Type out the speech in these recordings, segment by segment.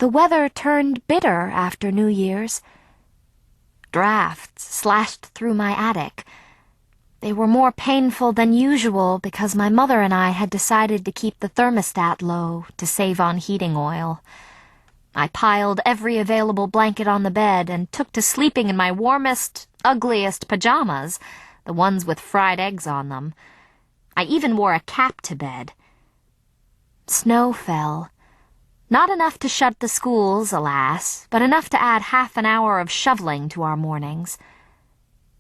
The weather turned bitter after New Year's. Drafts slashed through my attic. They were more painful than usual because my mother and I had decided to keep the thermostat low to save on heating oil. I piled every available blanket on the bed and took to sleeping in my warmest, ugliest pajamas, the ones with fried eggs on them. I even wore a cap to bed. Snow fell. Not enough to shut the schools, alas, but enough to add half an hour of shoveling to our mornings.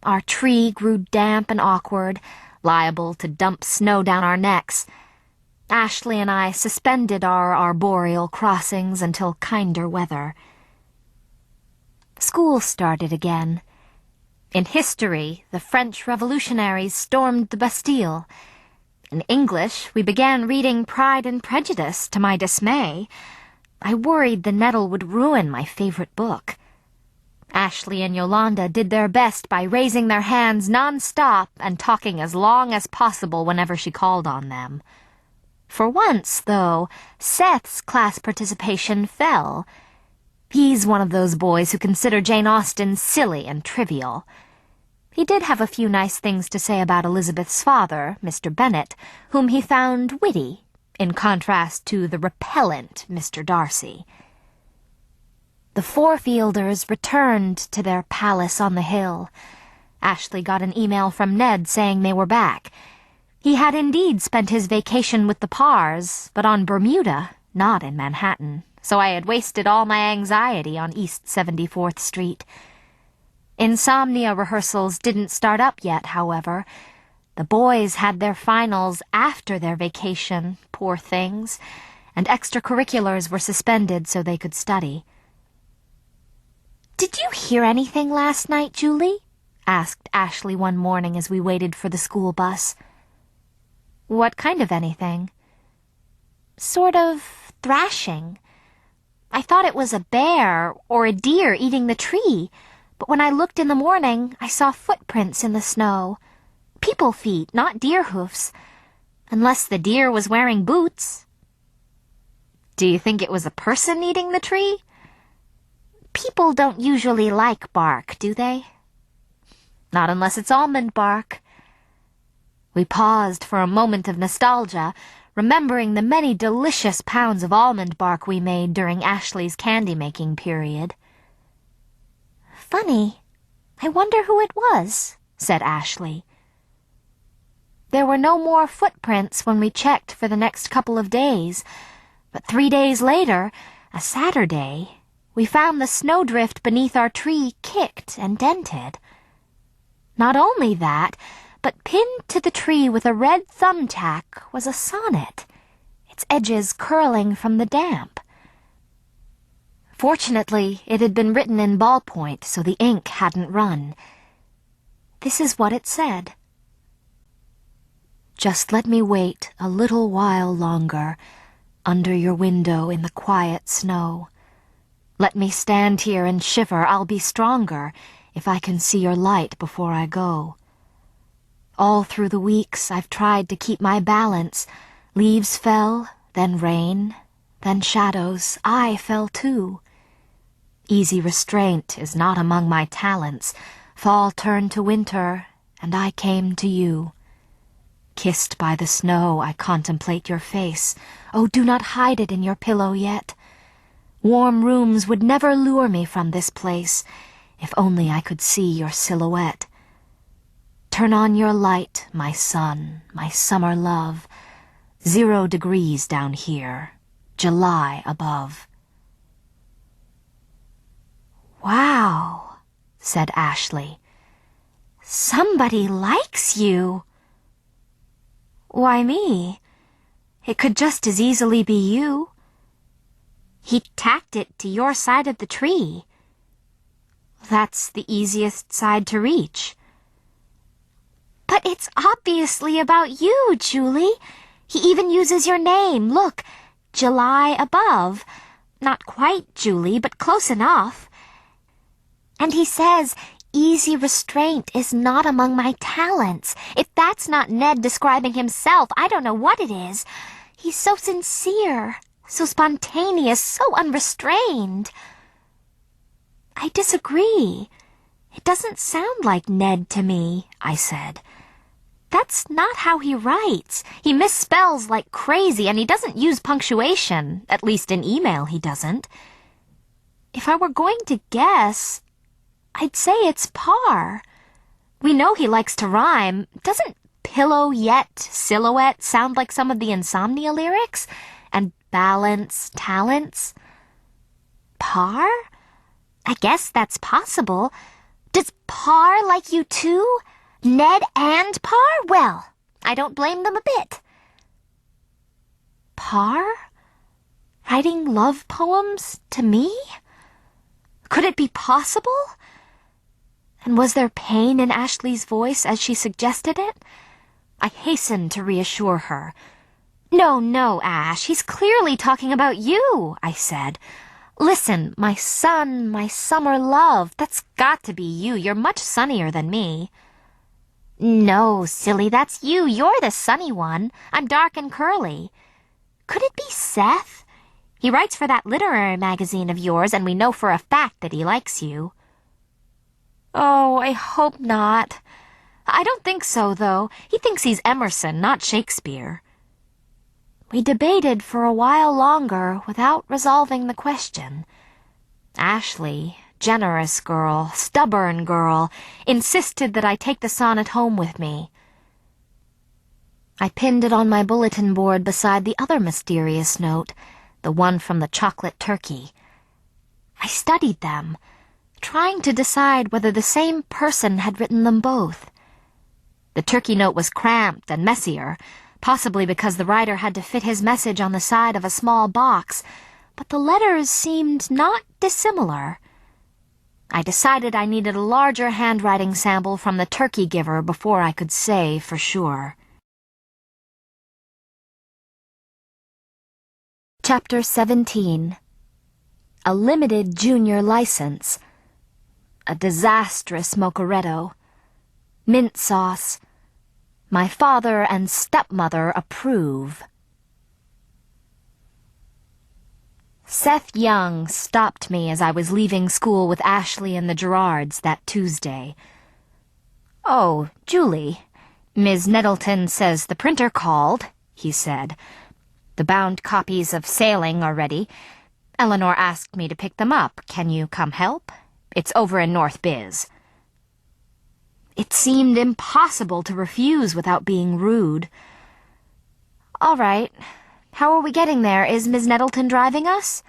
Our tree grew damp and awkward, liable to dump snow down our necks. Ashley and I suspended our arboreal crossings until kinder weather. School started again. In history, the French revolutionaries stormed the Bastille. In English, we began reading Pride and Prejudice, to my dismay. I worried the nettle would ruin my favorite book. Ashley and Yolanda did their best by raising their hands non-stop and talking as long as possible whenever she called on them. For once, though, Seth's class participation fell. He's one of those boys who consider Jane Austen silly and trivial. He did have a few nice things to say about Elizabeth's father, Mr. Bennet, whom he found witty, in contrast to the repellent Mr. Darcy. The Fourfielders returned to their palace on the hill. Ashley got an email from Ned saying they were back. He had indeed spent his vacation with the Parrs, but on Bermuda, not in Manhattan, so I had wasted all my anxiety on East 74th Street. Insomnia rehearsals didn't start up yet, however. The boys had their finals after their vacation, poor things, and extracurriculars were suspended so they could study. "Did you hear anything last night, Julie?" asked Ashley one morning as we waited for the school bus. "What kind of anything?" "Sort of thrashing. I thought it was a bear or a deer eating the tree, but when I looked in the morning, I saw footprints in the snow. People feet, not deer hoofs. Unless the deer was wearing boots." "Do you think it was a person eating the tree?" "People don't usually like bark, do they?" "Not unless it's almond bark." We paused for a moment of nostalgia, remembering the many delicious pounds of almond bark we made during Ashley's candy-making period. "Funny. I wonder who it was," said Ashley. There were no more footprints when we checked for the next couple of days, but 3 days later, a Saturday, we found the snowdrift beneath our tree kicked and dented. Not only that, but pinned to the tree with a red thumbtack was a sonnet, its edges curling from the damp. Fortunately, it had been written in ballpoint, so the ink hadn't run. This is what it said. "Just let me wait a little while longer, under your window in the quiet snow. Let me stand here and shiver, I'll be stronger, if I can see your light before I go. All through the weeks I've tried to keep my balance. Leaves fell, then rain, then shadows. I fell too. Easy restraint is not among my talents. Fall turned to winter, and I came to you. Kissed by the snow, I contemplate your face. Oh, do not hide it in your pillow yet. Warm rooms would never lure me from this place, if only I could see your silhouette. Turn on your light, my sun, my summer love. 0 degrees down here, July above." "Wow," said Ashley. "Somebody likes you." "Why me? It could just as easily be you." "He tacked it to your side of the tree." "That's the easiest side to reach." "But it's obviously about you, Julie. He even uses your name. Look, July above. Not quite Julie, but close enough. And he says, easy restraint is not among my talents. If that's not Ned describing himself, I don't know what it is. He's so sincere, so spontaneous, so unrestrained. I disagree. It doesn't sound like Ned to me, I said. That's not how he writes. He misspells like crazy, and he doesn't use punctuation. At least in email he doesn't. If I were going to guess, I'd say it's Parr. We know he likes to rhyme. Doesn't pillow yet, silhouette sound like some of the Insomnia lyrics? And balance, talents? Parr? I guess that's possible. Does Parr like you too? Ned and Parr? Well, I don't blame them a bit. Parr? Writing love poems to me? Could it be possible? And was there pain in Ashley's voice as she suggested it? I hastened to reassure her. No, Ash, he's clearly talking about you, I said. Listen, my sun, my summer love, that's got to be you. You're much sunnier than me. No, silly, that's you. You're the sunny one. I'm dark and curly. Could it be Seth? He writes for that literary magazine of yours, and we know for a fact that he likes you. Oh, I hope not. I don't think so, though. He thinks he's Emerson, not Shakespeare. We debated for a while longer without resolving the question. Ashley, generous girl, stubborn girl, insisted that I take the sonnet home with me. I pinned it on my bulletin board beside the other mysterious note, the one from the chocolate turkey. I studied them, trying to decide whether the same person had written them both. The turkey note was cramped and messier, possibly because the writer had to fit his message on the side of a small box, but the letters seemed not dissimilar. I decided I needed a larger handwriting sample from the turkey giver before I could say for sure. Chapter 17. A limited junior license. A disastrous mocharetto. Mint sauce. My father and stepmother approve. Seth Young stopped me as I was leaving school with Ashley and the Gerards that Tuesday. "Oh, Julie, Ms. Nettleton says the printer called," he said. "The bound copies of Sailing are ready. Eleanor asked me to pick them up. Can you come help? It's over in North Biz." It seemed impossible to refuse without being rude. "All right. How are we getting there? Is Ms. Nettleton driving us?"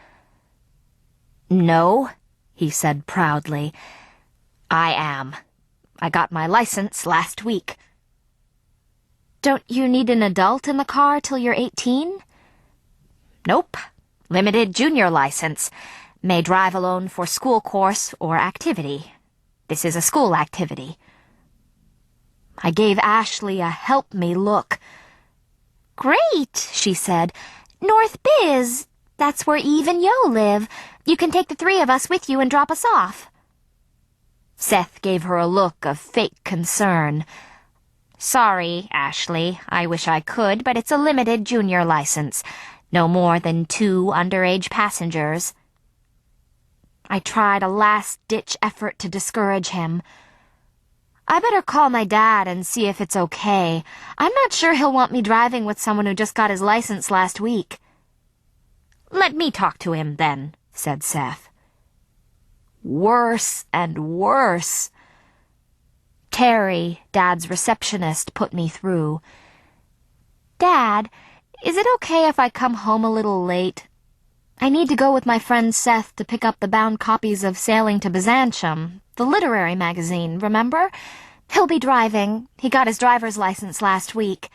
"No," he said proudly. "I am. I got my license last week." "Don't you need an adult in the car till you're 18? "Nope. Limited junior license. May drive alone for school course or activity. This is a school activity." I gave Ashley a help-me look. "Great," she said. "North Biz. That's where Eve and Yo live. You can take the three of us with you and drop us off." Seth gave her a look of fake concern. "Sorry, Ashley. I wish I could, but it's a limited junior license. No more than 2 underage passengers." I tried a last-ditch effort to discourage him. "I better call my dad and see if it's okay. I'm not sure he'll want me driving with someone who just got his license last week." "Let me talk to him, then," said Seth. Worse and worse. Terry, Dad's receptionist, put me through. "Dad, is it okay if I come home a little late? I need to go with my friend Seth to pick up the bound copies of Sailing to Byzantium, the literary magazine, remember? He'll be driving. He got his driver's license last week."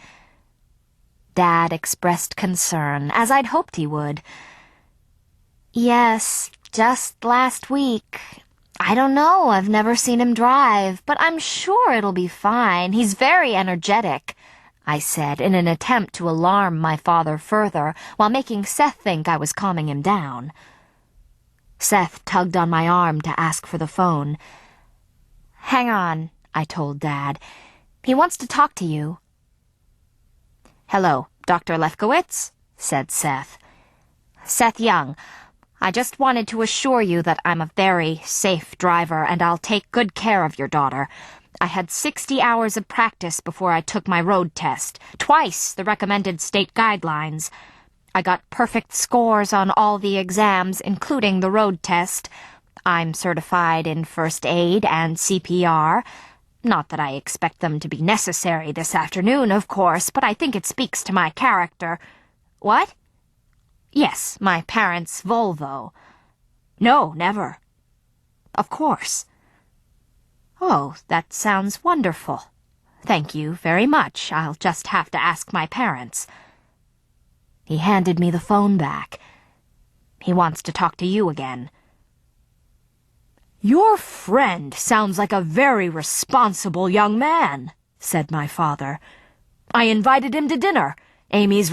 Dad expressed concern, as I'd hoped he would. "Yes, just last week. I don't know, I've never seen him drive, but I'm sure it'll be fine. He's very energetic," I said in an attempt to alarm my father further, while making Seth think I was calming him down. Seth tugged on my arm to ask for the phone. "Hang on," I told Dad. "He wants to talk to you." "Hello, Dr. Lefkowitz?" said Seth. Seth Young. I just wanted to assure you that I'm a very safe driver and I'll take good care of your daughter. I had 60 hours of practice before I took my road test, twice the recommended state guidelines. I got perfect scores on all the exams, including the road test. I'm certified in first aid and CPR. Not that I expect them to be necessary this afternoon, of course, but I think it speaks to my character. What? Yes, my parents' Volvo. No, never. Of course. Oh, that sounds wonderful. Thank you very much. I'll just have to ask my parents. He handed me the phone back. He wants to talk to you again. Your friend sounds like a very responsible young man, said my father. I invited him to dinner. Amy's